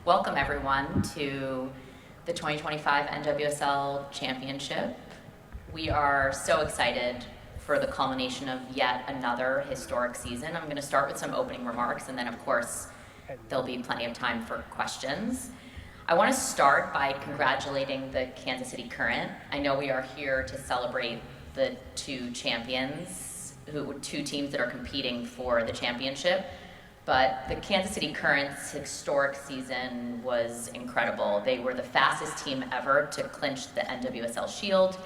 welcome everyone to the 2025 NWSL Championship. We are so excited for the culmination of yet another historic season. I'm going to start with some opening remarks, and then of course there'll be plenty of time for questions. I want to start by congratulating the Kansas City Current. I know we are here to celebrate the two teams that are competing for the championship, but the Kansas City Current's historic season was incredible. They were the fastest team ever to clinch the NWSL Shield,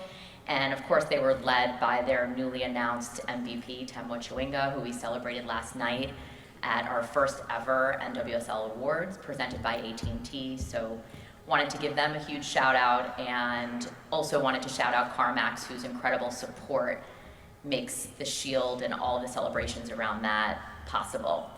and of course they were led by their newly announced MVP, Temwa Chewinga, who we celebrated last night at our first ever NWSL Awards presented by AT&T. So wanted to give them a huge shout out, and also wanted to shout out CarMax, whose incredible support makes the Shield and all the celebrations around that possible.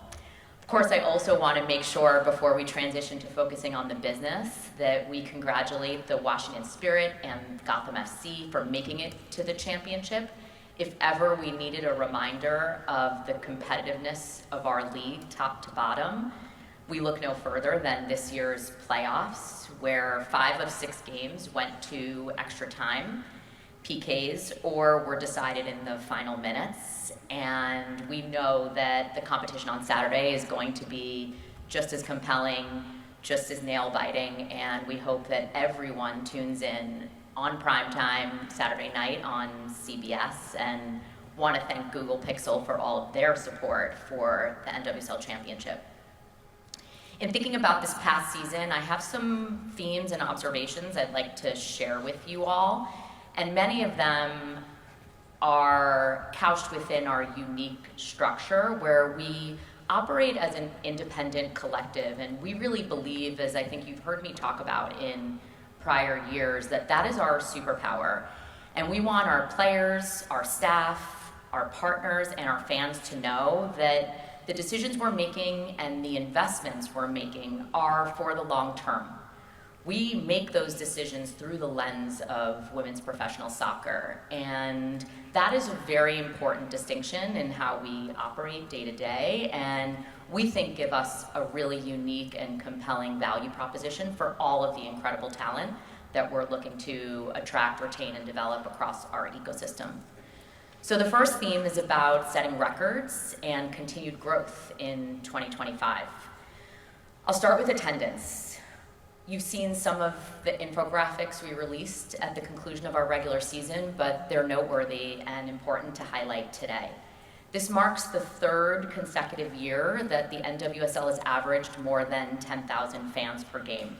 Of course, I also want to make sure before we transition to focusing on the business that we congratulate the Washington Spirit and Gotham FC for making it to the championship. If ever we needed a reminder of the competitiveness of our league top to bottom, we look no further than this year's playoffs, where 5 of 6 games went to extra time, PKs, or were decided in the final minutes. And we know that the competition on Saturday is going to be just as compelling, just as nail-biting, and we hope that everyone tunes in on primetime Saturday night on CBS, and want to thank Google Pixel for all of their support for the NWSL Championship. In thinking about this past season, I have some themes and observations I'd like to share with you all, and many of them are couched within our unique structure where we operate as an independent collective, and we really believe, as I think you've heard me talk about in prior years, that is our superpower. And we want our players, our staff, our partners, and our fans to know that the decisions we're making and the investments we're making are for the long term. We make those decisions through the lens of women's professional soccer, and that is a very important distinction in how we operate day to day, and we think give us a really unique and compelling value proposition for all of the incredible talent that we're looking to attract, retain, and develop across our ecosystem. So the first theme is about setting records and continued growth in 2025. I'll start with attendance. You've seen some of the infographics we released at the conclusion of our regular season, but they're noteworthy and important to highlight today. This marks the 3rd consecutive year that the NWSL has averaged more than 10,000 fans per game.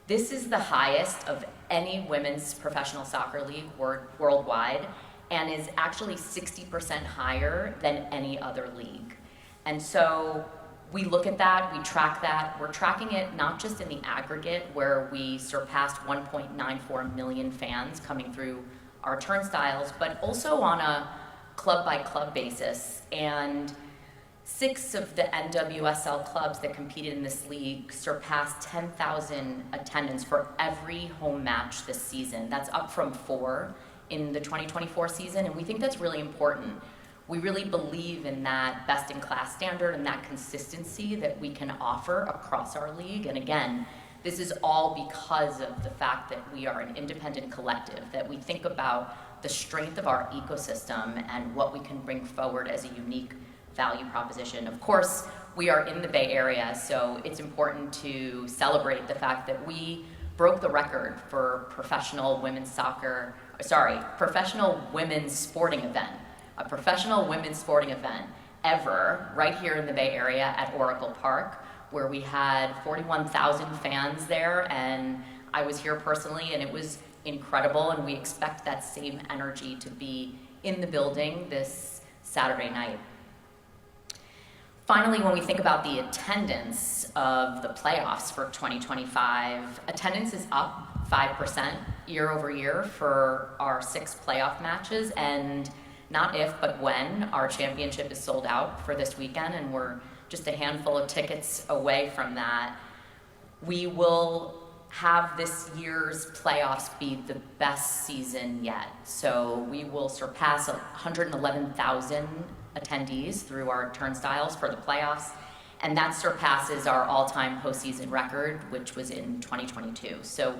This is the highest of any women's professional soccer league worldwide, and is actually 60% higher than any other league. And so we look at that, we track that. We're tracking it not just in the aggregate, where we surpassed 1.94 million fans coming through our turnstiles, but also on a club-by-club basis. And 6 of the NWSL clubs that competed in this league surpassed 10,000 attendance for every home match this season. That's up from 4 in the 2024 season, and we think that's really important. We really believe in that best-in-class standard and that consistency that we can offer across our league. And again, this is all because of the fact that we are an independent collective, that we think about the strength of our ecosystem and what we can bring forward as a unique value proposition. Of course, we are in the Bay Area, so it's important to celebrate the fact that we broke the record for professional women's sporting event. A professional women's sporting event ever, right here in the Bay Area at Oracle Park, where we had 41,000 fans there, and I was here personally, and it was incredible, and we expect that same energy to be in the building this Saturday night. Finally, when we think about the attendance of the playoffs for 2025, attendance is up 5% year over year for our 6 playoff matches, and not if, but when our championship is sold out for this weekend, and we're just a handful of tickets away from that, we will have this year's playoffs be the best season yet. So we will surpass 111,000 attendees through our turnstiles for the playoffs, and that surpasses our all-time postseason record, which was in 2022. So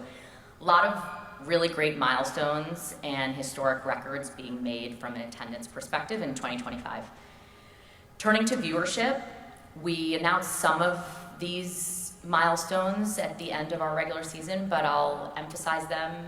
a lot of really great milestones and historic records being made from an attendance perspective in 2025. Turning to viewership, we announced some of these milestones at the end of our regular season, but I'll emphasize them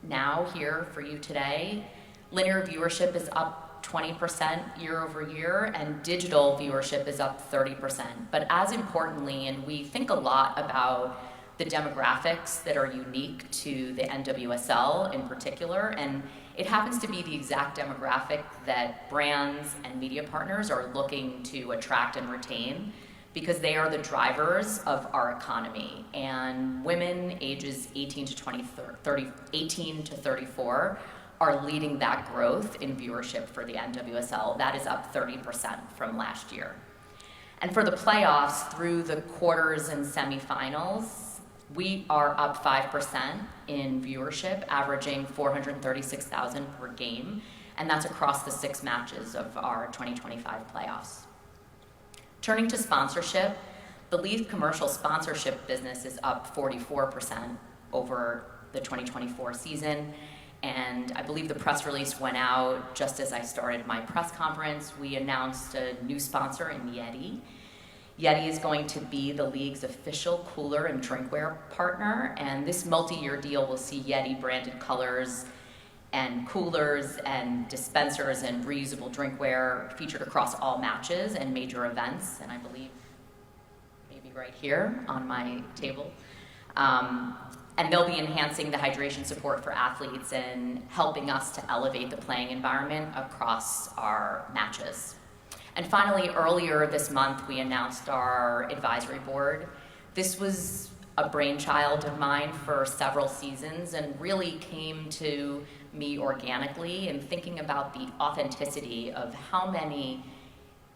now here for you today. Linear viewership is up 20% year over year, and digital viewership is up 30%. But as importantly, and we think a lot about the demographics that are unique to the NWSL in particular, and it happens to be the exact demographic that brands and media partners are looking to attract and retain, because they are the drivers of our economy. And women ages 18 to 34 are leading that growth in viewership for the NWSL. That is up 30% from last year. And for the playoffs, through the quarters and semifinals, we are up 5% in viewership, averaging 436,000 per game, and that's across the 6 matches of our 2025 playoffs. Turning to sponsorship, the lead commercial sponsorship business is up 44% over the 2024 season, and I believe the press release went out just as I started my press conference. We announced a new sponsor in Yeti. Yeti is going to be the league's official cooler and drinkware partner, and this multi-year deal will see Yeti branded colors and coolers and dispensers and reusable drinkware featured across all matches and major events, and I believe maybe right here on my table. And they'll be enhancing the hydration support for athletes and helping us to elevate the playing environment across our matches. And finally, earlier this month, we announced our advisory board. This was a brainchild of mine for several seasons and really came to me organically in thinking about the authenticity of how many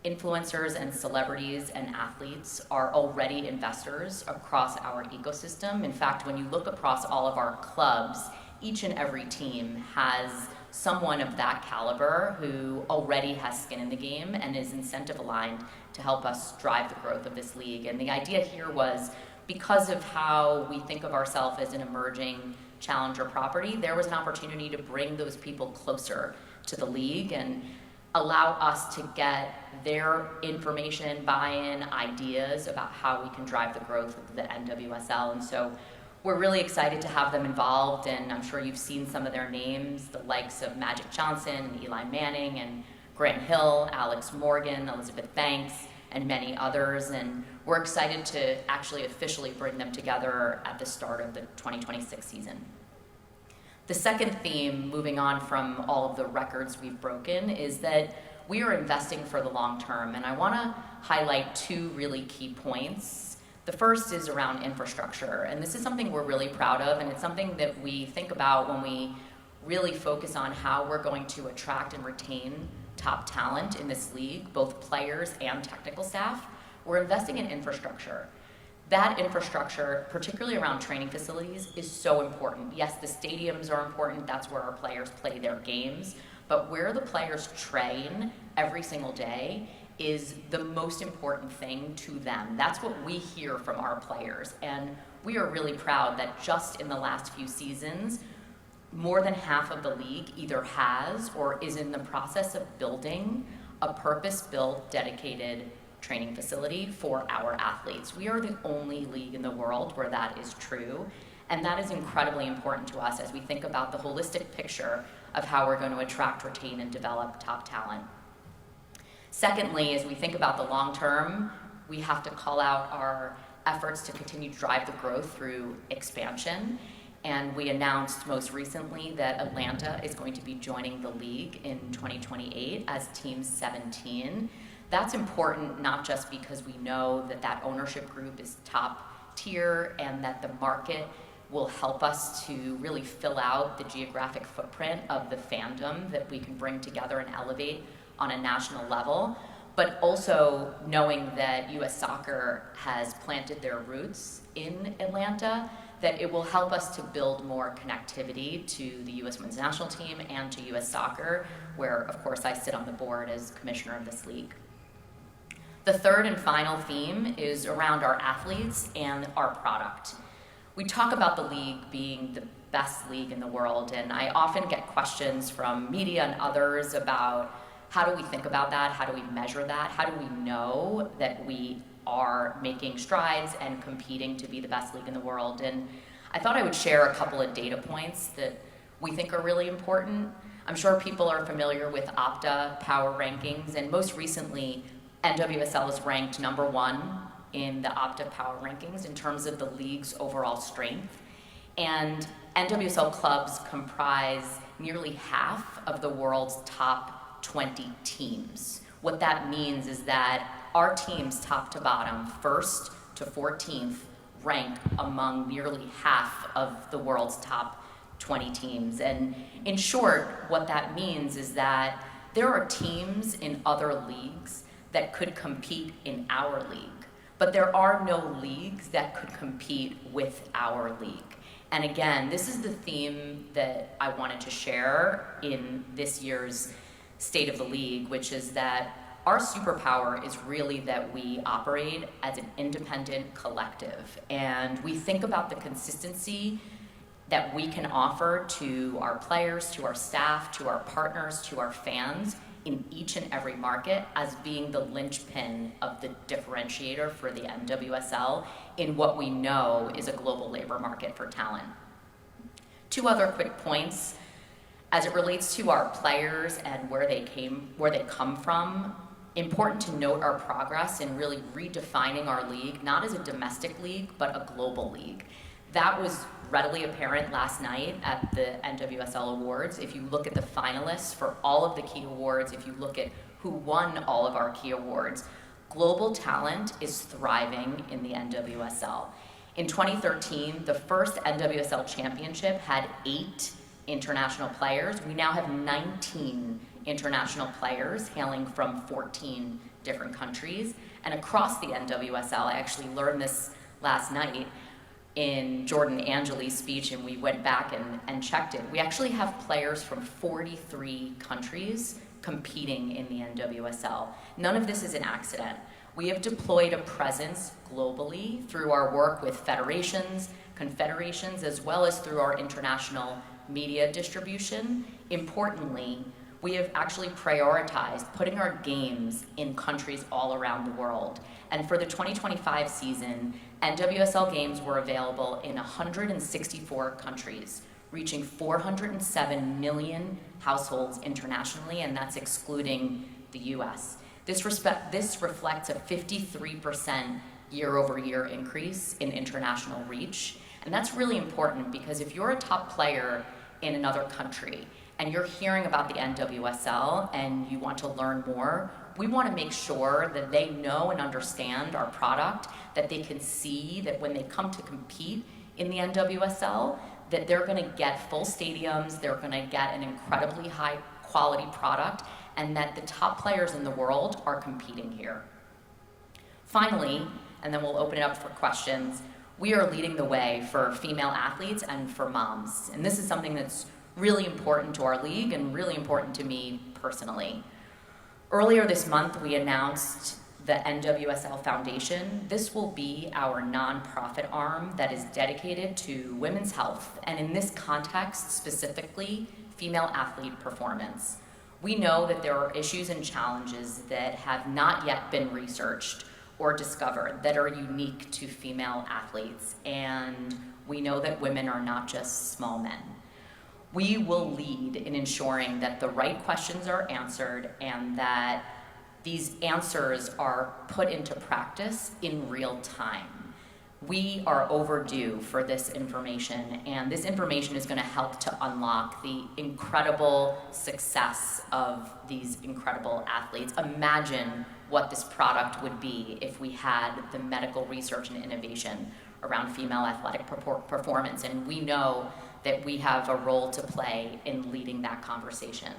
influencers and celebrities and athletes are already investors across our ecosystem. In fact, when you look across all of our clubs, each and every team has someone of that caliber who already has skin in the game and is incentive aligned to help us drive the growth of this league. And the idea here was, because of how we think of ourselves as an emerging challenger property, there was an opportunity to bring those people closer to the league and allow us to get their information, buy-in, ideas about how we can drive the growth of the NWSL. And so we're really excited to have them involved, and I'm sure you've seen some of their names, the likes of Magic Johnson, and Eli Manning, and Grant Hill, Alex Morgan, Elizabeth Banks, and many others. And we're excited to actually officially bring them together at the start of the 2026 season. The second theme, moving on from all of the records we've broken, is that we are investing for the long term, and I want to highlight 2 really key points. The first is around infrastructure, and this is something we're really proud of, and it's something that we think about when we really focus on how we're going to attract and retain top talent in this league, both players and technical staff. We're investing in infrastructure. That infrastructure, particularly around training facilities, is so important. Yes, the stadiums are important, that's where our players play their games, but where the players train every single day is the most important thing to them. That's what we hear from our players, and we are really proud that just in the last few seasons, more than half of the league either has or is in the process of building a purpose-built, dedicated training facility for our athletes. We are the only league in the world where that is true, and that is incredibly important to us as we think about the holistic picture of how we're going to attract, retain, and develop top talent. Secondly, as we think about the long term, we have to call out our efforts to continue to drive the growth through expansion. And we announced most recently that Atlanta is going to be joining the league in 2028 as Team 17. That's important not just because we know that that ownership group is top tier and that the market will help us to really fill out the geographic footprint of the fandom that we can bring together and elevate on a national level, but also knowing that U.S. Soccer has planted their roots in Atlanta, that it will help us to build more connectivity to the U.S. Women's National Team and to U.S. Soccer, where, of course, I sit on the board as commissioner of this league. The third and final theme is around our athletes and our product. We talk about the league being the best league in the world, and I often get questions from media and others about how do we think about that, how do we measure that, how do we know that we are making strides and competing to be the best league in the world. And I thought I would share a couple of data points that we think are really important. I'm sure people are familiar with Opta Power Rankings, and most recently, NWSL is ranked #1 in the Opta Power Rankings in terms of the league's overall strength. And NWSL clubs comprise nearly half of the world's top 20 teams. What that means is that our teams, top to bottom, 1st to 14th, rank among nearly half of the world's top 20 teams. And in short, what that means is that there are teams in other leagues that could compete in our league, but there are no leagues that could compete with our league. And again, this is the theme that I wanted to share in this year's State of the League, which is that our superpower is really that we operate as an independent collective, and we think about the consistency that we can offer to our players, to our staff, to our partners, to our fans in each and every market as being the linchpin of the differentiator for the NWSL in what we know is a global labor market for talent. 2 other quick points as it relates to our players and where they come from. Important to note our progress in really redefining our league, not as a domestic league, but a global league. That was readily apparent last night at the NWSL Awards. If you look at the finalists for all of the key awards, if you look at who won all of our key awards, global talent is thriving in the NWSL. In 2013, the first NWSL championship had 8 international players. We now have 19 international players hailing from 14 different countries. And across the NWSL, I actually learned this last night in Jordan Angeli's speech, and we went back and checked it. We actually have players from 43 countries competing in the NWSL. None of this is an accident. We have deployed a presence globally through our work with federations, confederations, as well as through our international media distribution. Importantly, we have actually prioritized putting our games in countries all around the world. And for the 2025 season, NWSL games were available in 164 countries, reaching 407 million households internationally, and that's excluding the US. This reflects a 53% year-over-year increase in international reach. And that's really important because if you're a top player in another country and you're hearing about the NWSL and you want to learn more, we want to make sure that they know and understand our product, that they can see that when they come to compete in the NWSL, that they're going to get full stadiums, they're going to get an incredibly high quality product, and that the top players in the world are competing here. Finally, and then we'll open it up for questions, we are leading the way for female athletes and for moms. And this is something that's really important to our league and really important to me personally. Earlier this month, we announced the NWSL Foundation. This will be our nonprofit arm that is dedicated to women's health, and in this context, specifically, female athlete performance. We know that there are issues and challenges that have not yet been researched or discovered that are unique to female athletes, and we know that women are not just small men. We will lead in ensuring that the right questions are answered and that these answers are put into practice in real time. We are overdue for this information, and this information is going to help to unlock the incredible success of these incredible athletes. Imagine what this product would be if we had the medical research and innovation around female athletic performance, and we know that we have a role to play in leading that conversation.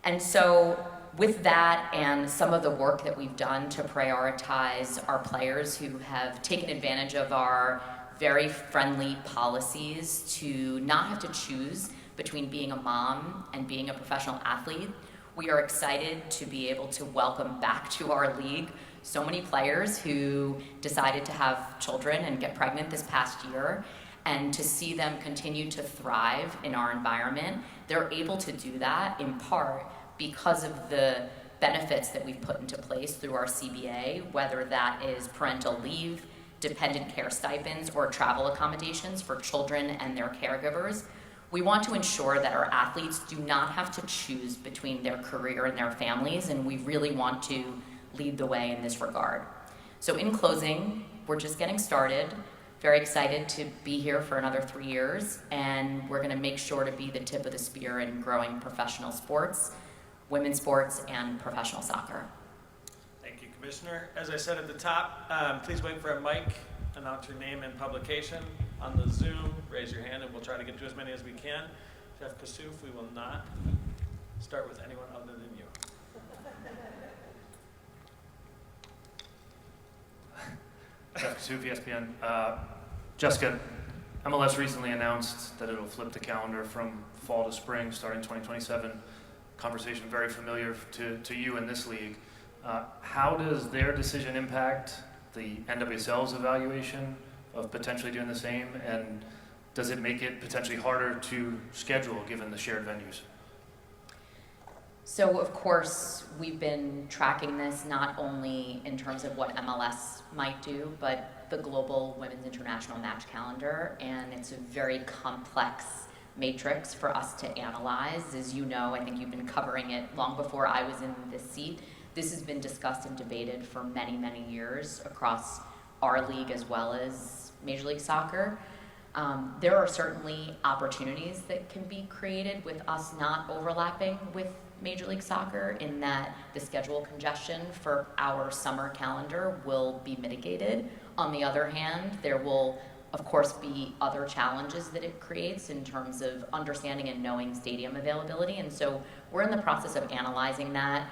And so with that and some of the work that we've done to prioritize our players who have taken advantage of our very friendly policies to not have to choose between being a mom and being a professional athlete, we are excited to be able to welcome back to our league so many players who decided to have children and get pregnant this past year, and to see them continue to thrive in our environment. They're able to do that in part because of the benefits that we've put into place through our CBA, whether that is parental leave, dependent care stipends, or travel accommodations for children and their caregivers. We want to ensure that our athletes do not have to choose between their career and their families, and we really want to lead the way in this regard. So in closing, we're just getting started. Very excited to be here for another 3 years, and we're gonna make sure to be the tip of the spear in growing professional sports, women's sports, and professional soccer. Thank you, Commissioner. As I said at the top, please wait for a mic, announce your name and publication. On the Zoom, raise your hand and we'll try to get to as many as we can. Jeff Kassouf, we will not start with anyone other than you. Jeff Kassouf, ESPN. Jessica, MLS recently announced that it'll flip the calendar from fall to spring starting 2027. Conversation very familiar to you in this league. How does their decision impact the NWSL's evaluation of potentially doing the same, and does it make it potentially harder to schedule given the shared venues? So of course, we've been tracking this not only in terms of what MLS might do, but the global women's international match calendar, and it's a very complex matrix for us to analyze. As you know, I think you've been covering it long before I was in this seat. This has been discussed and debated for many, many years across our league as well as Major League Soccer. There are certainly opportunities that can be created with us not overlapping with Major League Soccer, in that the schedule congestion for our summer calendar will be mitigated. On the other hand, there will of course be other challenges that it creates in terms of understanding and knowing stadium availability, and so we're in the process of analyzing that.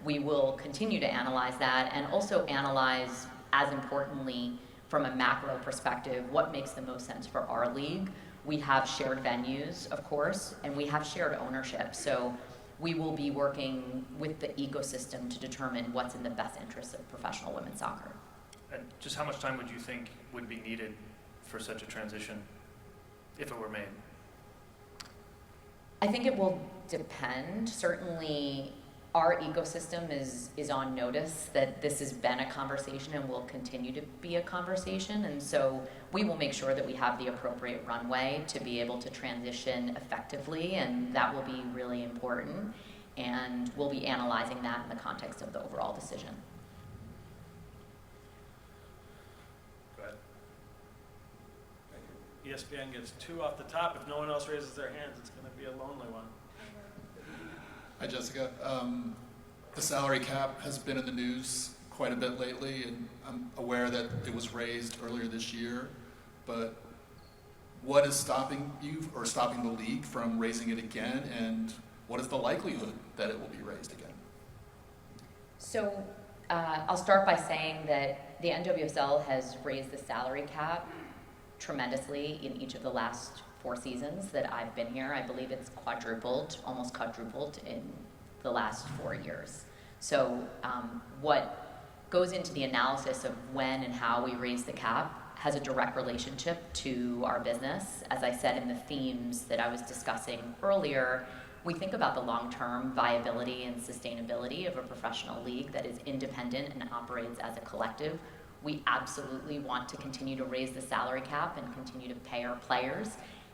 We will continue to analyze that, and also analyze, as importantly, from a macro perspective, what makes the most sense for our league. We have shared venues, of course, and we have shared ownership. So we will be working with the ecosystem to determine what's in the best interest of professional women's soccer. And just how much time would you think would be needed for such a transition, if it were made? I think it will depend. Certainly, our ecosystem is on notice that this has been a conversation and will continue to be a conversation, and so we will make sure that we have the appropriate runway to be able to transition effectively, and that will be really important, and we'll be analyzing that in the context of the overall decision. Go ahead. ESPN gets 2 off the top. If no one else raises their hands, it's going to be a lonely one. Hi, Jessica. The salary cap has been in the news quite a bit lately, and I'm aware that it was raised earlier this year, but what is stopping you or stopping the league from raising it again, and what is the likelihood that it will be raised again? So I'll start by saying that the NWSL has raised the salary cap tremendously in each of the last 4 seasons that I've been here. I believe it's almost quadrupled in the last 4 years. So what goes into the analysis of when and how we raise the cap has a direct relationship to our business. As I said in the themes that I was discussing earlier, we think about the long-term viability and sustainability of a professional league that is independent and operates as a collective. We absolutely want to continue to raise the salary cap and continue to pay our players,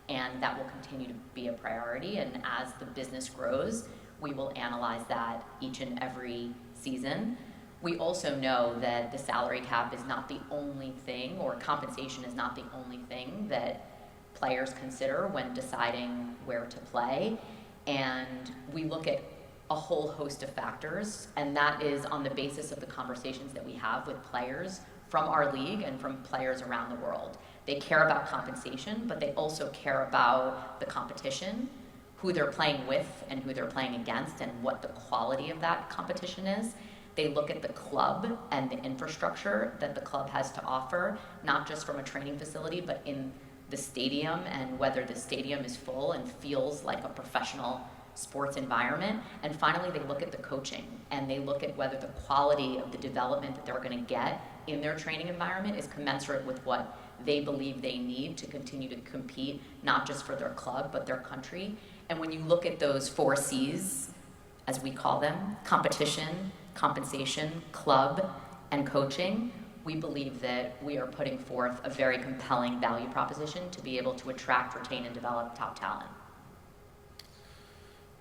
and that will continue to be a priority. And as the business grows, we will analyze that each and every season. We also know that the salary cap is not the only thing, or compensation is not the only thing that players consider when deciding where to play. And we look at a whole host of factors, and that is on the basis of the conversations that we have with players from our league and from players around the world. They care about compensation, but they also care about the competition, who they're playing with and who they're playing against, and what the quality of that competition is. They look at the club and the infrastructure that the club has to offer, not just from a training facility, but in the stadium, and whether the stadium is full and feels like a professional sports environment. And finally, they look at the coaching and they look at whether the quality of the development that they're going to get in their training environment is commensurate with what they believe they need to continue to compete, not just for their club, but their country. And when you look at those 4 C's, as we call them, competition, compensation, club, and coaching, we believe that we are putting forth a very compelling value proposition to be able to attract, retain, and develop top talent.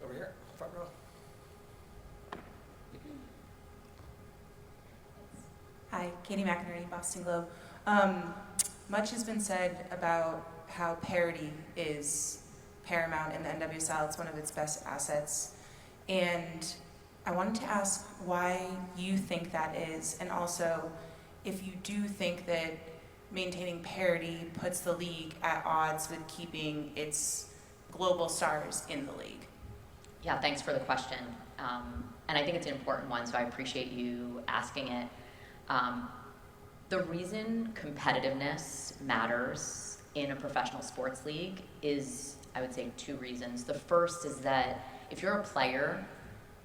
Over here, front row. Hi, Katie McInerney, Boston Globe. Much has been said about how parity is paramount in the NWSL. It's one of its best assets. And I wanted to ask why you think that is, and also if you do think that maintaining parity puts the league at odds with keeping its global stars in the league. Yeah, thanks for the question. And I think it's an important one, so I appreciate you asking it. The reason competitiveness matters in a professional sports league is, I would say, 2 reasons. The first is that if you're a player,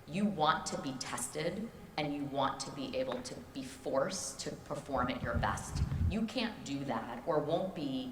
you want to be tested and you want to be able to be forced to perform at your best. You can't do that or won't be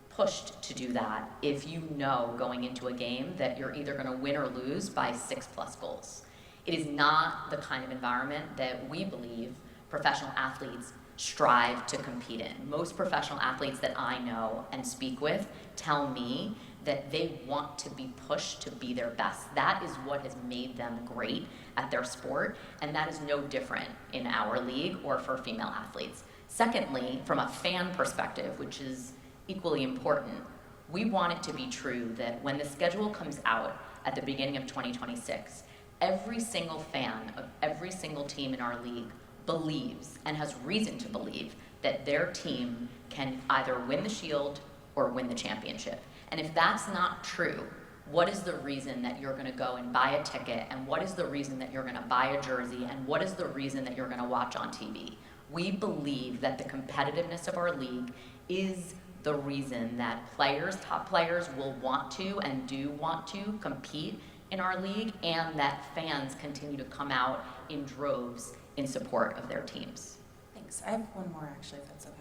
pushed to do that if you know going into a game that you're either going to win or lose by 6+ goals. It is not the kind of environment that we believe professional athletes strive to compete in. Most professional athletes that I know and speak with tell me that they want to be pushed to be their best. That is what has made them great at their sport, and that is no different in our league or for female athletes. Secondly, from a fan perspective, which is equally important, we want it to be true that when the schedule comes out at the beginning of 2026, every single fan of every single team in our league believes and has reason to believe that their team can either win the Shield or win the championship. And if that's not true, what is the reason that you're going to go and buy a ticket? And what is the reason that you're going to buy a jersey? And what is the reason that you're going to watch on TV? We believe that the competitiveness of our league is the reason that players, top players, will want to and do want to compete in our league, and that fans continue to come out in droves in support of their teams. Thanks. I have one more, actually, if that's okay.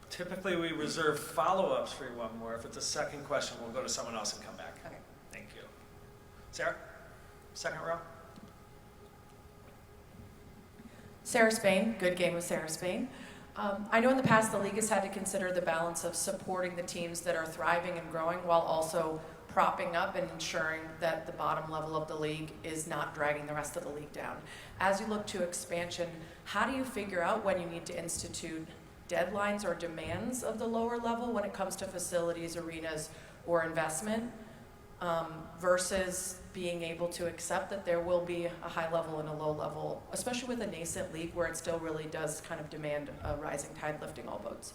Typically, we reserve follow-ups for one more. If it's a second question, we'll go to someone else and come back. Okay. Thank you. Sarah, second row. Sarah Spain, good game with Sarah Spain. I know in the past the league has had to consider the balance of supporting the teams that are thriving and growing while also propping up and ensuring that the bottom level of the league is not dragging the rest of the league down. As you look to expansion, how do you figure out when you need to institute deadlines or demands of the lower level when it comes to facilities, arenas, or investment, versus being able to accept that there will be a high level and a low level, especially with a nascent league where it still really does kind of demand a rising tide lifting all boats?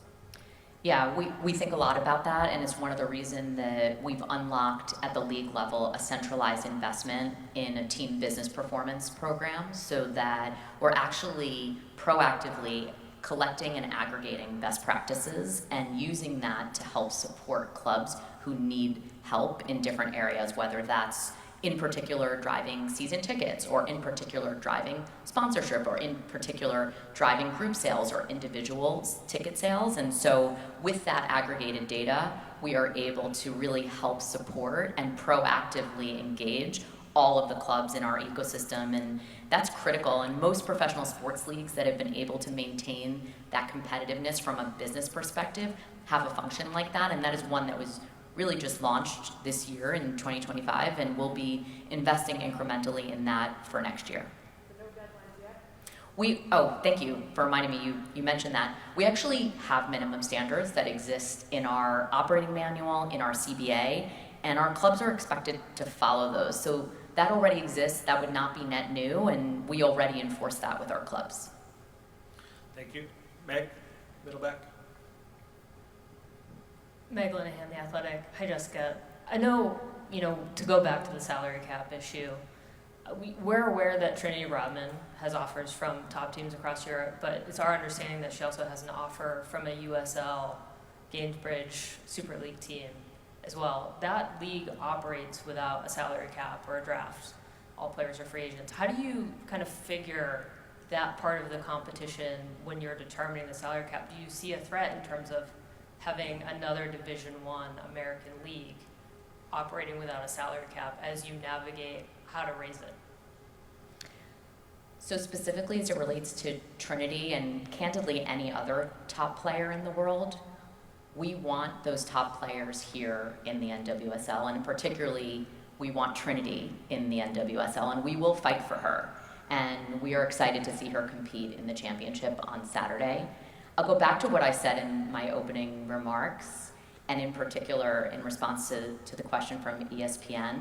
Yeah, we think a lot about that, and it's one of the reasons that we've unlocked at the league level a centralized investment in a team business performance program so that we're actually proactively collecting and aggregating best practices and using that to help support clubs who need help in different areas, whether that's in particular driving season tickets, or in particular driving sponsorship, or in particular driving group sales or individual ticket sales. And so with that aggregated data, we are able to really help support and proactively engage all of the clubs in our ecosystem, and that's critical. And most professional sports leagues that have been able to maintain that competitiveness from a business perspective have a function like that, and that is one that was really just launched this year in 2025, and we'll be investing incrementally in that for next year. No deadlines yet? Thank you for reminding me, you mentioned that. We actually have minimum standards that exist in our operating manual, in our CBA, and our clubs are expected to follow those. So that already exists, that would not be net new, and we already enforce that with our clubs. Thank you. Meg, middle back. Meg Linehan, The Athletic. Hi, Jessica. I know, to go back to the salary cap issue, we're aware that Trinity Rodman has offers from top teams across Europe, but it's our understanding that she also has an offer from a USL Gainsbridge Super League team. as well. That league operates without a salary cap or a draft. All players are free agents. How do you kind of figure that part of the competition when you're determining the salary cap? Do you see a threat in terms of having another Division I American league operating without a salary cap as you navigate how to raise it? So specifically as it relates to Trinity and candidly any other top player in the world, we want those top players here in the NWSL, and particularly we want Trinity in the NWSL, and we will fight for her. And we are excited to see her compete in the championship on Saturday. I'll go back to what I said in my opening remarks, and in particular in response to the question from ESPN.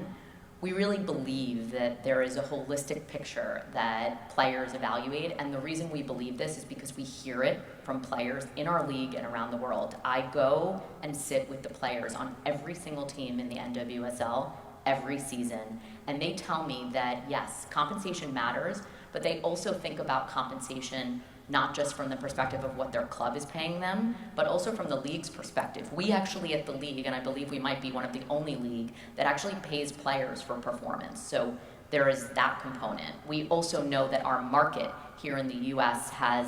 We really believe that there is a holistic picture that players evaluate, and the reason we believe this is because we hear it from players in our league and around the world. I go and sit with the players on every single team in the NWSL every season, and they tell me that yes, compensation matters, but they also think about compensation not just from the perspective of what their club is paying them, but also from the league's perspective. We actually at the league, and I believe we might be one of the only league that actually pays players for performance. So there is that component. We also know that our market here in the US has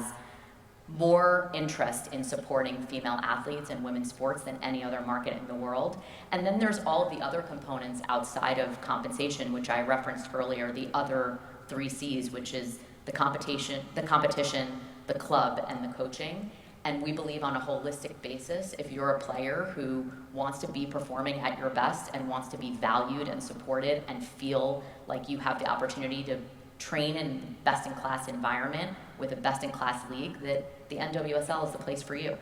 more interest in supporting female athletes and women's sports than any other market in the world. And then there's all of the other components outside of compensation, which I referenced earlier, the other 3 C's, which is the competition, the club, and the coaching. And we believe on a holistic basis, if you're a player who wants to be performing at your best and wants to be valued and supported and feel like you have the opportunity to train in best-in-class environment with a best-in-class league, that the NWSL is the place for you.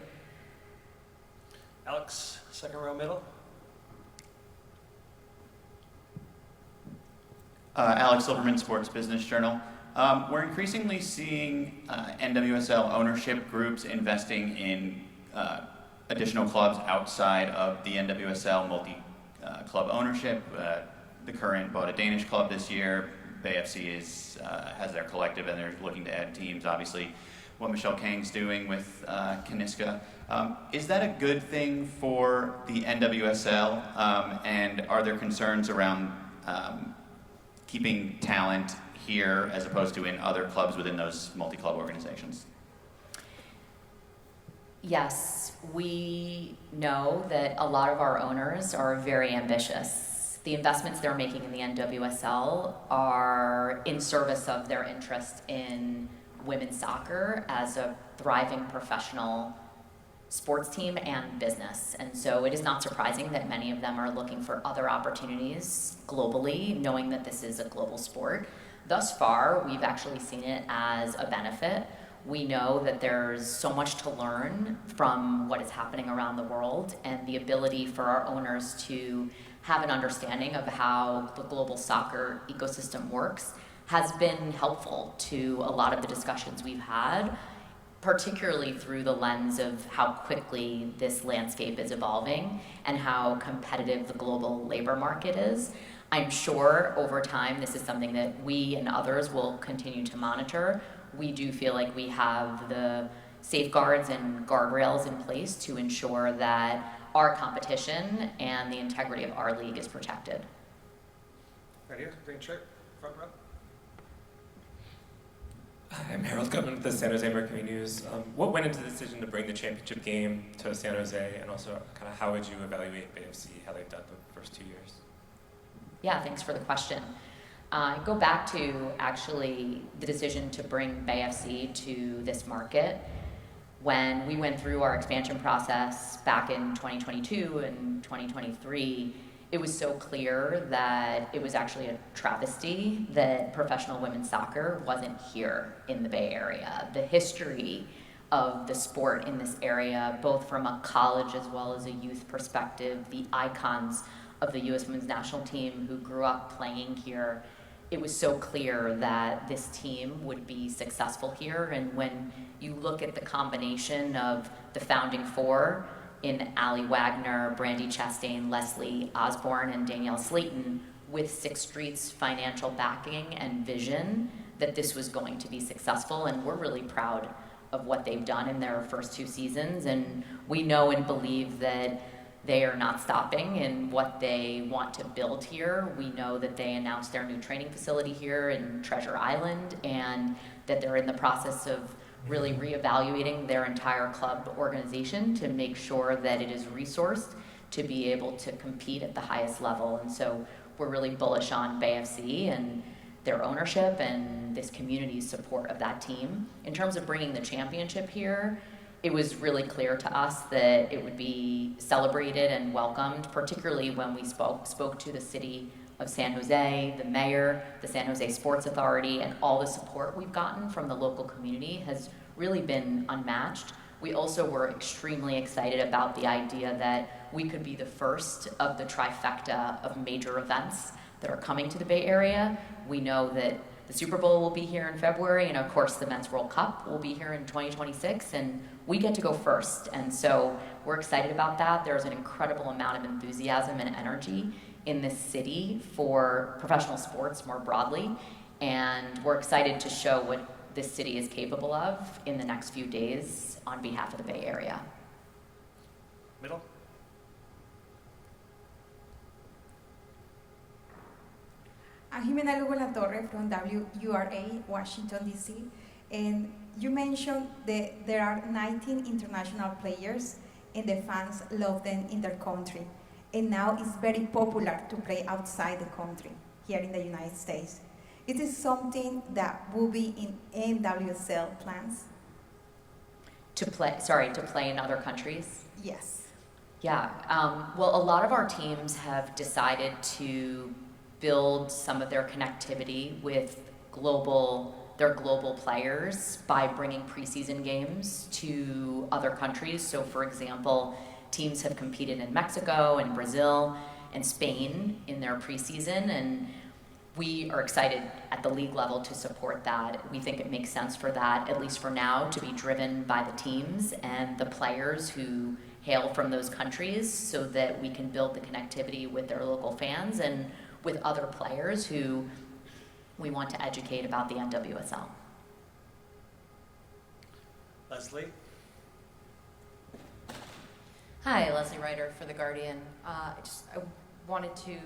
Alex, second row middle. Alex Silverman, Sports Business Journal. We're increasingly seeing NWSL ownership groups investing in additional clubs outside of the NWSL multi-club ownership. The current bought a Danish club this year. BayFC has their collective, and they're looking to add teams. Obviously, what Michelle Kang's doing with Kaniska. Is that a good thing for the NWSL? And are there concerns around keeping talent here as opposed to in other clubs within those multi-club organizations? Yes, we know that a lot of our owners are very ambitious. The investments they're making in the NWSL are in service of their interest in women's soccer as a thriving professional sports team and business. And so it is not surprising that many of them are looking for other opportunities globally, knowing that this is a global sport. Thus far, we've actually seen it as a benefit. We know that there's so much to learn from what is happening around the world, and the ability for our owners to have an understanding of how the global soccer ecosystem works has been helpful to a lot of the discussions we've had, particularly through the lens of how quickly this landscape is evolving and how competitive the global labor market is. I'm sure over time this is something that we and others will continue to monitor. We do feel like we have the safeguards and guardrails in place to ensure that our competition and the integrity of our league is protected. Right here, green shirt, front row. I'm Harold Gutman with the San Jose Mercury News. What went into the decision to bring the championship game to San Jose, and also kind of how would you evaluate BFC, how they've done the first 2 years? Yeah, thanks for the question. Go back to actually the decision to bring BayFC to this market. When we went through our expansion process back in 2022 and 2023, it was so clear that it was actually a travesty that professional women's soccer wasn't here in the Bay Area. The history of the sport in this area, both from a college as well as a youth perspective, the icons of the U.S. women's national team who grew up playing here, it was so clear that this team would be successful here. And when you look at the combination of the founding four in Allie Wagner, Brandy Chastain, Leslie Osborne, and Danielle Slayton, with Sixth Street's financial backing and vision, that this was going to be successful. And we're really proud of what they've done in their first 2 seasons. And we know and believe that they are not stopping in what they want to build here. We know that they announced their new training facility here in Treasure Island, and that they're in the process of really reevaluating their entire club organization to make sure that it is resourced to be able to compete at the highest level. And so we're really bullish on BFC and their ownership and this community's support of that team. In terms of bringing the championship here, it was really clear to us that it would be celebrated and welcomed, particularly when we spoke to the city of San Jose, the mayor, the San Jose Sports Authority, and all the support we've gotten from the local community has really been unmatched. We also were extremely excited about the idea that we could be the first of the trifecta of major events that are coming to the Bay Area. We know that the Super Bowl will be here in February, and of course the Men's World Cup will be here in 2026, and we get to go first. And so we're excited about that. There's an incredible amount of enthusiasm and energy in this city for professional sports more broadly, and we're excited to show what this city is capable of in the next few days on behalf of the Bay Area. Middle. I'm Jimena Lugo La Torre from WURA, Washington, D.C. And you mentioned that there are 19 international players and the fans love them in their country. And now it's very popular to play outside the country, here in the United States. Is this something that will be in NWSL plans? To play in other countries? Yes. Yeah, well, a lot of our teams have decided to build some of their connectivity with their global players by bringing preseason games to other countries. So for example, teams have competed in Mexico and Brazil and Spain in their preseason, and we are excited at the league level to support that. We think it makes sense for that, at least for now, to be driven by the teams and the players who hail from those countries so that we can build the connectivity with their local fans and with other players who we want to educate about the NWSL. Leslie. Hi, Leslie Ryder for The Guardian. I wanted to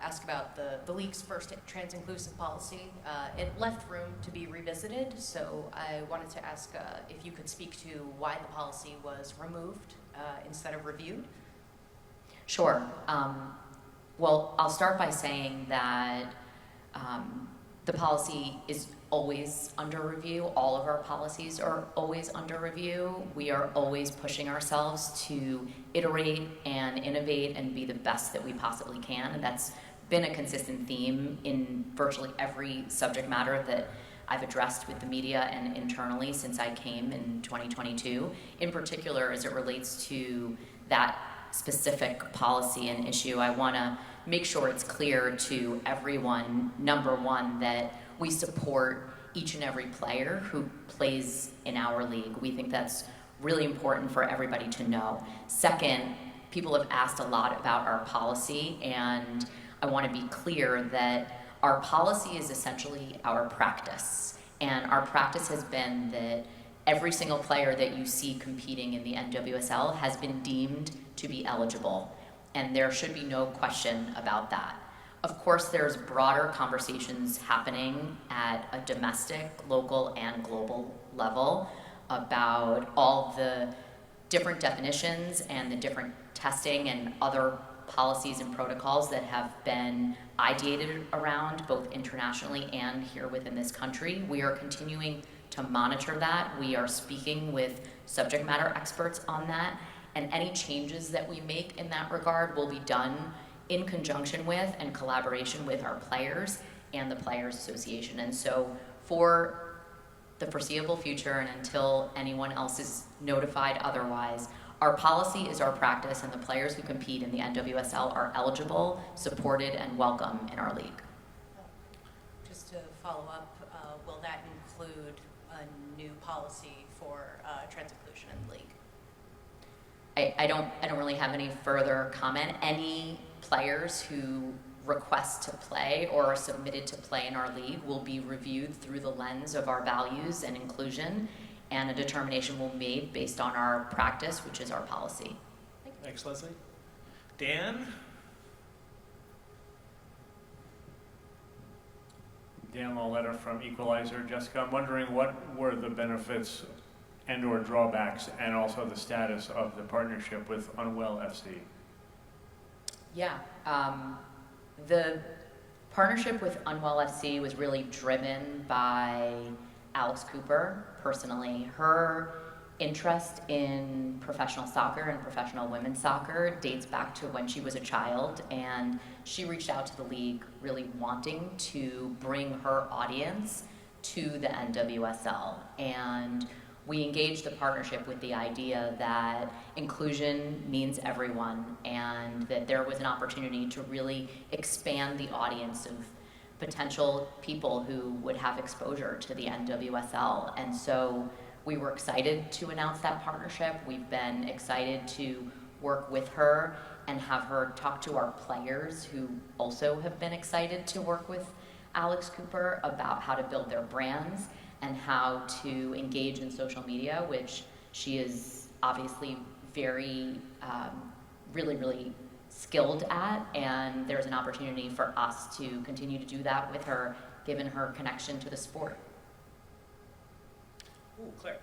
ask about the league's first trans-inclusive policy. It left room to be revisited, so I wanted to ask if you could speak to why the policy was removed instead of reviewed. Sure. Well, I'll start by saying that the policy is always under review. All of our policies are always under review. We are always pushing ourselves to iterate and innovate and be the best that we possibly can. And that's been a consistent theme in virtually every subject matter that I've addressed with the media and internally since I came in 2022, in particular as it relates to that specific policy and issue. I want to make sure it's clear to everyone, number one, that we support each and every player who plays in our league. We think that's really important for everybody to know. Second, people have asked a lot about our policy, and I want to be clear that our policy is essentially our practice. And our practice has been that every single player that you see competing in the NWSL has been deemed to be eligible, and there should be no question about that. Of course, there's broader conversations happening at a domestic, local, and global level about all the different definitions and the different testing and other policies and protocols that have been ideated around both internationally and here within this country. We are continuing to monitor that. We are speaking with subject matter experts on that, and any changes that we make in that regard will be done in conjunction with and collaboration with our players and the Players Association. And so for the foreseeable future and until anyone else is notified otherwise, our policy is our practice, and the players who compete in the NWSL are eligible, supported, and welcome in our league. Just to follow up, will that include a new policy for trans inclusion in the league? I don't really have any further comment. Any players who request to play or are submitted to play in our league will be reviewed through the lens of our values and inclusion, and a determination will be made based on our practice, which is our policy. Thanks, Leslie. Dan? Dan Lauletta from Equalizer. Jessica, I'm wondering what were the benefits and or drawbacks and also the status of the partnership with Unwell FC? Yeah, the partnership with Unwell FC was really driven by Alex Cooper personally. Her interest in professional soccer and professional women's soccer dates back to when she was a child, and she reached out to the league really wanting to bring her audience to the NWSL. And we engaged the partnership with the idea that inclusion means everyone, and that there was an opportunity to really expand the audience of potential people who would have exposure to the NWSL. And so we were excited to announce that partnership. We've been excited to work with her and have her talk to our players who also have been excited to work with Alex Cooper about how to build their brands and how to engage in social media, which she is obviously very, really skilled at, and there's an opportunity for us to continue to do that with her, given her connection to the sport. Ooh, Claire.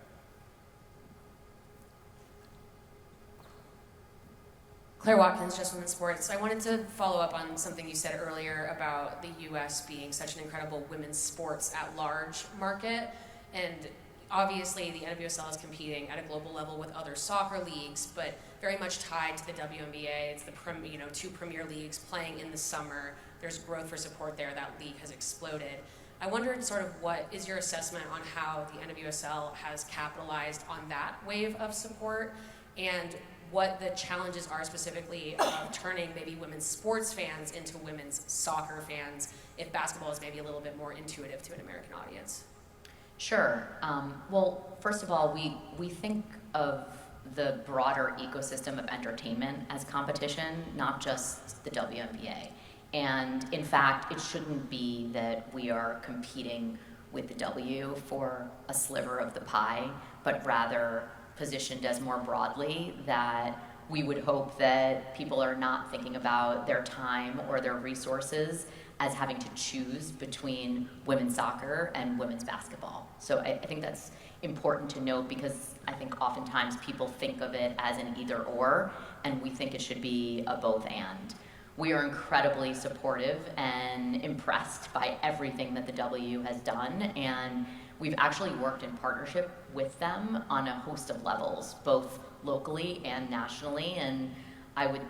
Claire Watkins, Just Women's Sports. I wanted to follow up on something you said earlier about the U.S. being such an incredible women's sports at large market. And obviously the NWSL is competing at a global level with other soccer leagues, but very much tied to the WNBA. It's the two premier leagues playing in the summer. There's growth for support there. That league has exploded. I wondered sort of what is your assessment on how the NWSL has capitalized on that wave of support, and what the challenges are specifically of turning maybe women's sports fans into women's soccer fans if basketball is maybe a little bit more intuitive to an American audience. Sure. Well, first of all, we think of the broader ecosystem of entertainment as competition, not just the WNBA. And in fact, it shouldn't be that we are competing with the W for a sliver of the pie, but rather positioned as more broadly that we would hope that people are not thinking about their time or their resources as having to choose between women's soccer and women's basketball. So I think that's important to note, because I think oftentimes people think of it as an either or, and we think it should be a both and. We are incredibly supportive and impressed by everything that the W has done, and we've actually worked in partnership with them on a host of levels, both locally and nationally, and I would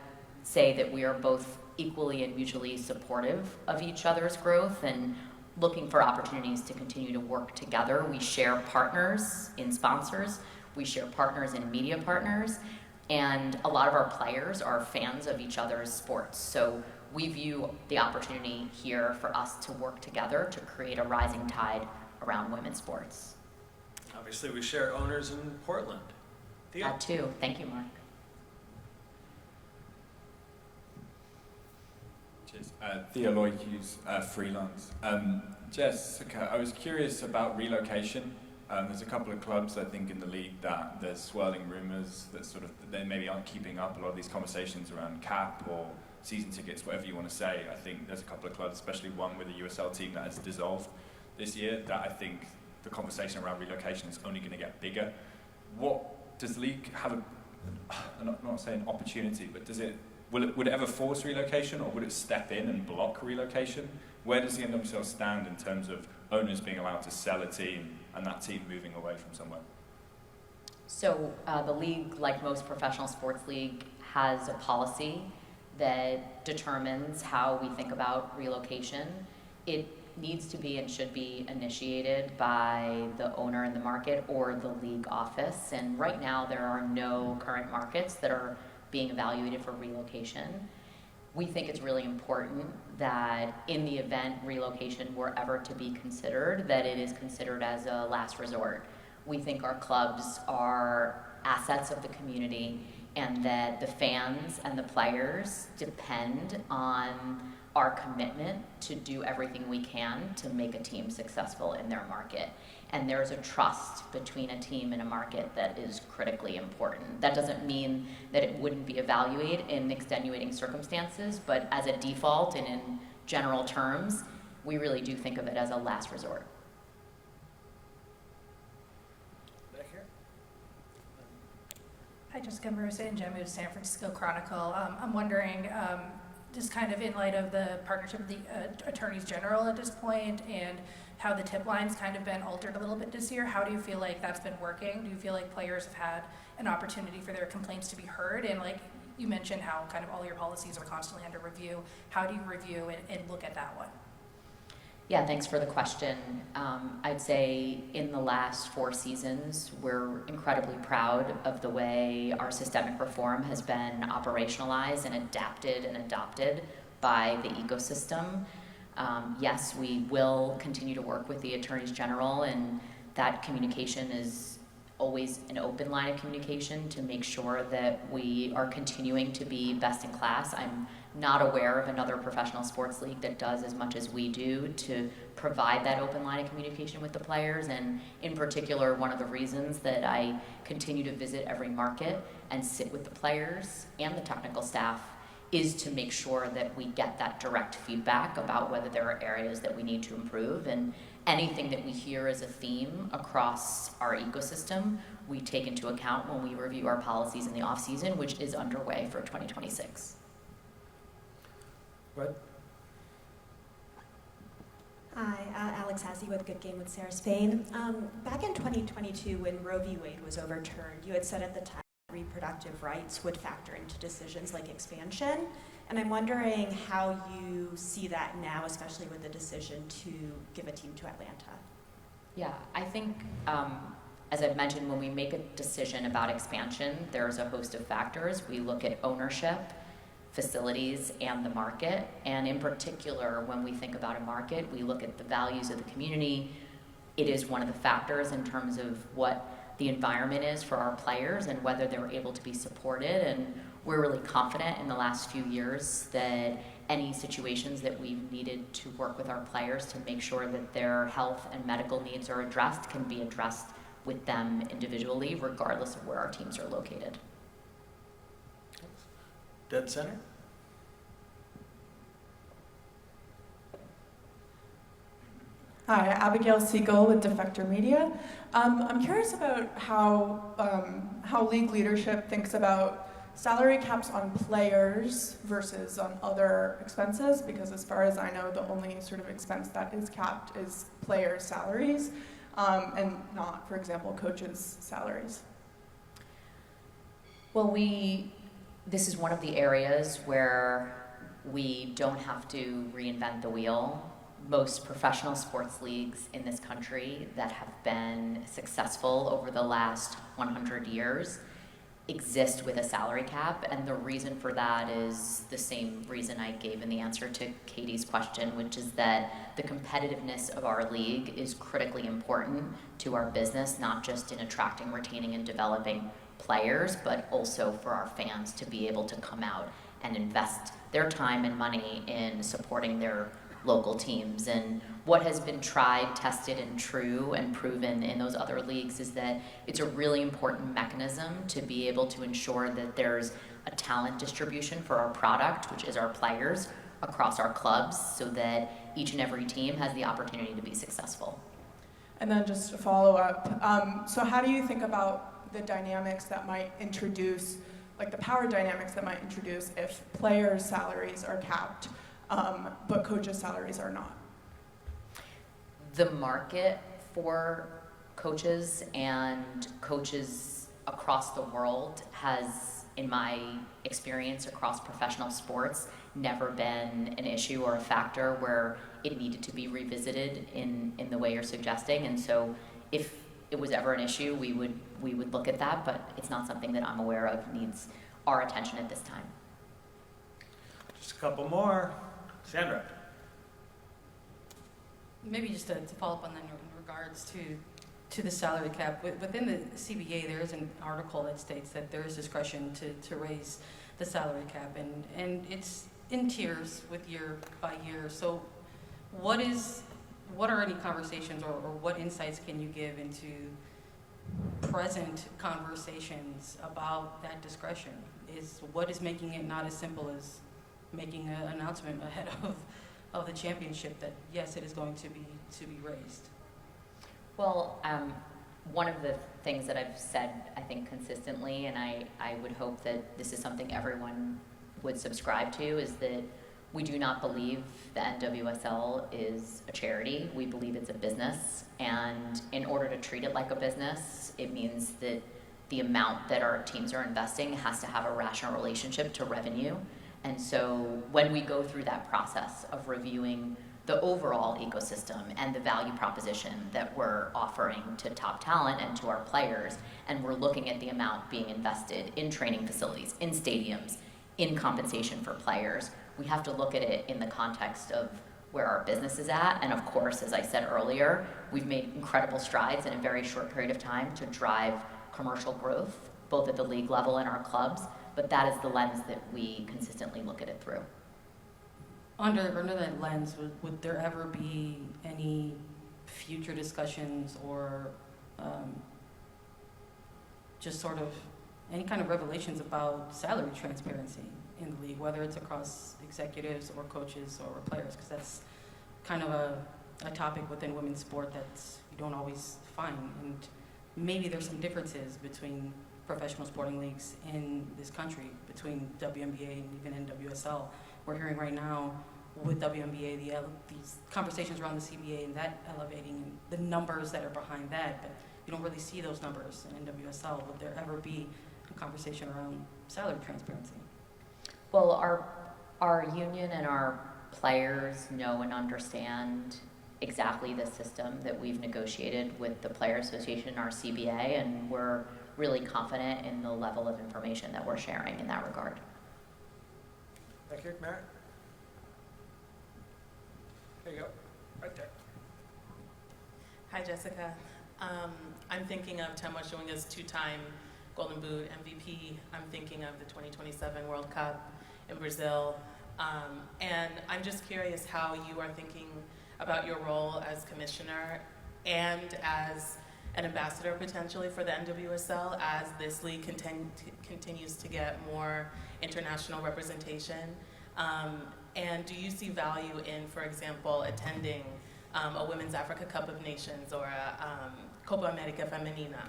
say that we are both equally and mutually supportive of each other's growth and looking for opportunities to continue to work together. We share partners in sponsors, we share partners in media partners, and a lot of our players are fans of each other's sports. So we view the opportunity here for us to work together to create a rising tide around women's sports. Obviously, we share owners in Portland. Theo? That too. Thank you, Mark. Cheers. Theo Lloyd Hughes, freelance. Jessica, I was curious about relocation. There's a couple of clubs, I think, in the league that there's swirling rumours that sort of they maybe aren't keeping up a lot of these conversations around cap or season tickets, whatever you want to say. I think there's a couple of clubs, especially one with a USL team that has dissolved this year, that I think the conversation around relocation is only going to get bigger. What does the league have I'm not saying opportunity, but would it ever force relocation, or would it step in and block relocation? Where does the NWSL stand in terms of owners being allowed to sell a team and that team moving away from somewhere? So the league, like most professional sports league, has a policy that determines how we think about relocation. It needs to be and should be initiated by the owner in the market or the league office. And right now there are no current markets that are being evaluated for relocation. We think it's really important that in the event relocation were ever to be considered, that it is considered as a last resort. We think our clubs are assets of the community, and that the fans and the players depend on our commitment to do everything we can to make a team successful in their market. And there's a trust between a team and a market that is critically important. That doesn't mean that it wouldn't be evaluated in extenuating circumstances, but as a default and in general terms, we really do think of it as a last resort. Back here. Hi, Jessica Berman and Jemu, San Francisco Chronicle. I'm wondering, just kind of in light of the partnership with the attorneys general at this point and how the tip line's kind of been altered a little bit this year, how do you feel like that's been working? Do you feel like players have had an opportunity for their complaints to be heard? And like you mentioned how kind of all your policies are constantly under review. How do you review and look at that one? Yeah, thanks for the question. I'd say in the last 4 seasons, we're incredibly proud of the way our systemic reform has been operationalized and adapted and adopted by the ecosystem. Yes, we will continue to work with the attorneys general, and that communication is always an open line of communication to make sure that we are continuing to be best in class. I'm not aware of another professional sports league that does as much as we do to provide that open line of communication with the players. And in particular, one of the reasons that I continue to visit every market and sit with the players and the technical staff is to make sure that we get that direct feedback about whether there are areas that we need to improve. And anything that we hear as a theme across our ecosystem, we take into account when we review our policies in the off-season, which is underway for 2026. What? Hi, Alex Hassey with Good Game with Sarah Spain. Back in 2022, when Roe v. Wade was overturned, you had said at the time reproductive rights would factor into decisions like expansion. And I'm wondering how you see that now, especially with the decision to give a team to Atlanta. Yeah, I think, as I've mentioned, when we make a decision about expansion, there's a host of factors. We look at ownership, facilities, and the market. And in particular, when we think about a market, we look at the values of the community. It is one of the factors in terms of what the environment is for our players and whether they're able to be supported. And we're really confident in the last few years that any situations that we've needed to work with our players to make sure that their health and medical needs are addressed can be addressed with them individually, regardless of where our teams are located. Dead center. Hi, Abigail Siegel with Defector Media. I'm curious about how league leadership thinks about salary caps on players versus on other expenses, because as far as I know, the only sort of expense that is capped is players' salaries, and not, for example, coaches' salaries. Well, this is one of the areas where we don't have to reinvent the wheel. Most professional sports leagues in this country that have been successful over the last 100 years exist with a salary cap, and the reason for that is the same reason I gave in the answer to Katie's question, which is that the competitiveness of our league is critically important to our business, not just in attracting, retaining, and developing players, but also for our fans to be able to come out and invest their time and money in supporting their local teams. And what has been tried, tested, and true and proven in those other leagues is that it's a really important mechanism to be able to ensure that there's a talent distribution for our product, which is our players, across our clubs, so that each and every team has the opportunity to be successful. And then just a follow-up. So how do you think about the dynamics that might introduce, like the power dynamics that might introduce if players' salaries are capped, but coaches' salaries are not? The market for coaches and coaches across the world has, in my experience across professional sports, never been an issue or a factor where it needed to be revisited in the way you're suggesting. And so if it was ever an issue, we would look at that, but it's not something that I'm aware of needs our attention at this time. Just a couple more. Sandra. Maybe just to follow up on that in regards to the salary cap. Within the CBA, there is an article that states that there is discretion to raise the salary cap, and it's in tiers with year by year. So what is what are any conversations or what insights can you give into present conversations about that discretion? What is making it not as simple as making an announcement ahead of the championship that yes, it is going to be raised? Well, one of the things that I've said, I think, consistently, and I would hope that this is something everyone would subscribe to, is that we do not believe the NWSL is a charity. We believe it's a business, and in order to treat it like a business, it means that the amount that our teams are investing has to have a rational relationship to revenue. And so when we go through that process of reviewing the overall ecosystem and the value proposition that we're offering to top talent and to our players, and we're looking at the amount being invested in training facilities, in stadiums, in compensation for players, we have to look at it in the context of where our business is at. And of course, as I said earlier, we've made incredible strides in a very short period of time to drive commercial growth, both at the league level and our clubs, but that is the lens that we consistently look at it through. Under that lens, would there ever be any future discussions or just sort of any kind of revelations about salary transparency in the league, whether it's across executives or coaches or players? Because that's kind of a topic within women's sport that you don't always find. And maybe there's some differences between professional sporting leagues in this country, between WNBA and even NWSL. We're hearing right now with WNBA these conversations around the CBA and that elevating and the numbers that are behind that, but you don't really see those numbers in NWSL. Would there ever be a conversation around salary transparency? Well, our union and our players know and understand exactly the system that we've negotiated with the Player Association and our CBA, and we're really confident in the level of information that we're sharing in that regard. Thank you, Mary. There you go, right there. Hi, Jessica. I'm thinking of Tema Showinga's two-time Golden Boot MVP. I'm thinking of the 2027 World Cup in Brazil. And I'm just curious how you are thinking about your role as commissioner and as an ambassador potentially for the NWSL as this league continues to get more international representation. And do you see value in, for example, attending a Women's Africa Cup of Nations or a Copa America Femenina,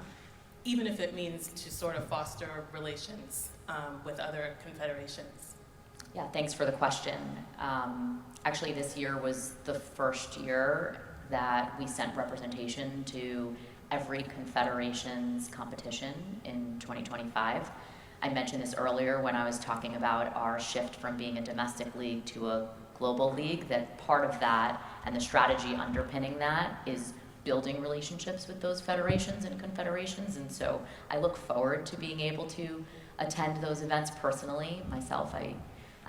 even if it means to sort of foster relations with other confederations? Yeah, thanks for the question. Actually, this year was the first year that we sent representation to every confederation's competition in 2025. I mentioned this earlier when I was talking about our shift from being a domestic league to a global league, that part of that and the strategy underpinning that is building relationships with those federations and confederations. And so I look forward to being able to attend those events personally. Myself, I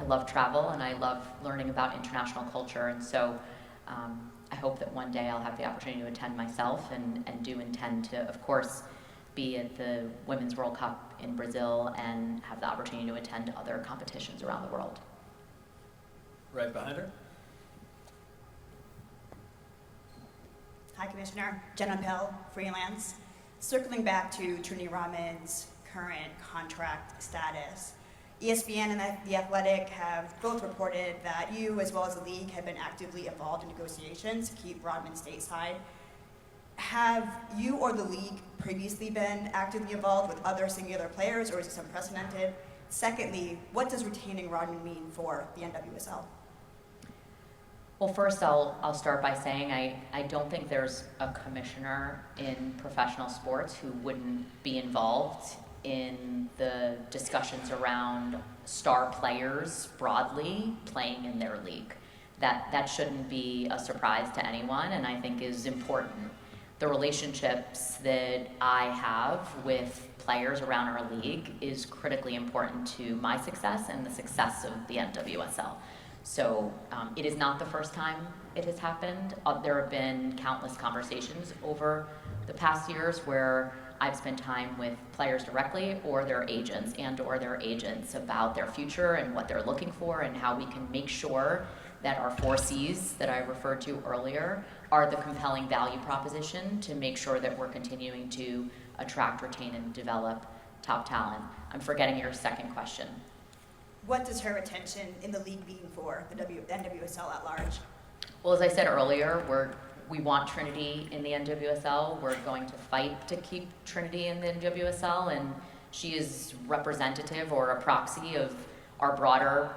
love travel and I love learning about international culture. And so I hope that one day I'll have the opportunity to attend myself and do intend to, of course, be at the Women's World Cup in Brazil and have the opportunity to attend other competitions around the world. Right behind her. Hi, Commissioner. Jenna Pell, freelance. Circling back to Trinity Rodman's current contract status, ESPN and The Athletic have both reported that you, as well as the league, have been actively involved in negotiations to keep Rodman stateside. Have you or the league previously been actively involved with other singular players, or is this unprecedented? Secondly, what does retaining Rodman mean for the NWSL? Well, first I'll start by saying I don't think there's a commissioner in professional sports who wouldn't be involved in the discussions around star players broadly playing in their league. That shouldn't be a surprise to anyone, and I think is important. The relationships that I have with players around our league is critically important to my success and the success of the NWSL. So it is not the first time it has happened. There have been countless conversations over the past years where I've spent time with players directly or their agents about their future and what they're looking for and how we can make sure that our 4 C's that I referred to earlier are the compelling value proposition to make sure that we're continuing to attract, retain, and develop top talent. I'm forgetting your second question. What does her retention in the league mean for the NWSL at large? Well, as I said earlier, we want Trinity in the NWSL. We're going to fight to keep Trinity in the NWSL, and she is representative or a proxy of our broader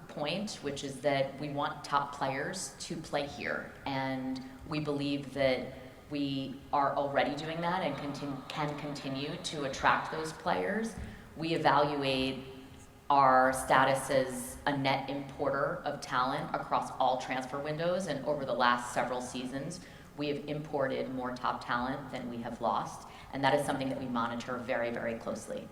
point, which is that we want top players to play here. And we believe that we are already doing that and can continue to attract those players. We evaluate our status as a net importer of talent across all transfer windows, and over the last several seasons, we have imported more top talent than we have lost, and that is something that we monitor very, very closely.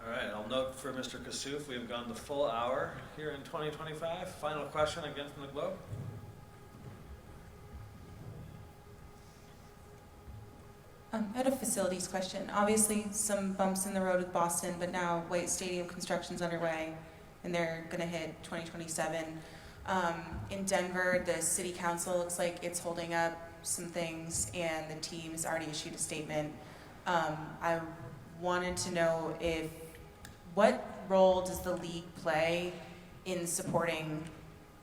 All right, I'll note for Mr. Kassouf, we have gone the full hour here in 2025. Final question again from the Globe. I had a facilities question. Obviously, some bumps in the road with Boston, but now White Stadium construction's underway, and they're going to hit 2027. In Denver, the city council looks like it's holding up some things, and the team has already issued a statement. I wanted to know what role does the league play in supporting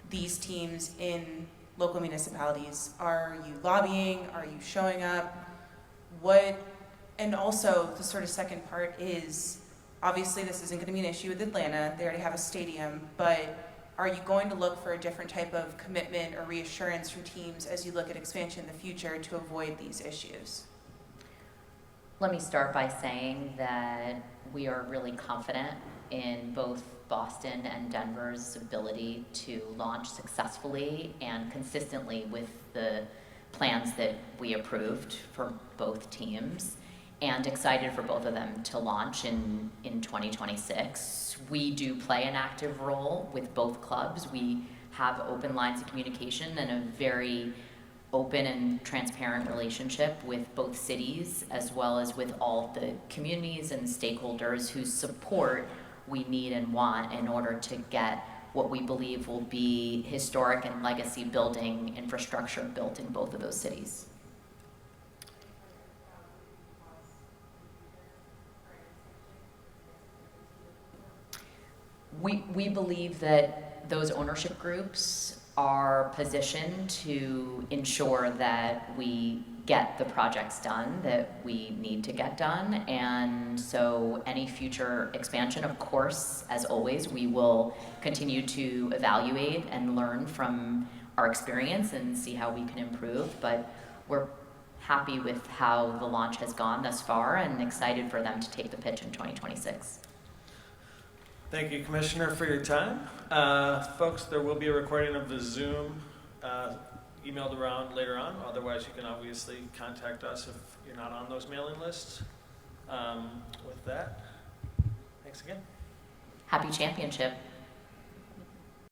these teams in local municipalities? Are you lobbying? Are you showing up? And also the sort of second part is, obviously this isn't going to be an issue with Atlanta, they already have a stadium, but are you going to look for a different type of commitment or reassurance from teams as you look at expansion in the future to avoid these issues? Let me start by saying that we are really confident in both Boston and Denver's ability to launch successfully and consistently with the plans that we approved for both teams, and excited for both of them to launch in 2026. We do play an active role with both clubs. We have open lines of communication and a very open and transparent relationship with both cities, as well as with all the communities and stakeholders whose support we need and want in order to get what we believe will be historic and legacy building infrastructure built in both of those cities. We believe that those ownership groups are positioned to ensure that we get the projects done that we need to get done. And so any future expansion, of course, as always, we will continue to evaluate and learn from our experience and see how we can improve. But we're happy with how the launch has gone thus far and excited for them to take the pitch in 2026. Thank you, Commissioner, for your time. Folks, there will be a recording of the Zoom emailed around later on. Otherwise, you can obviously contact us if you're not on those mailing lists. With that, thanks again. Happy championship.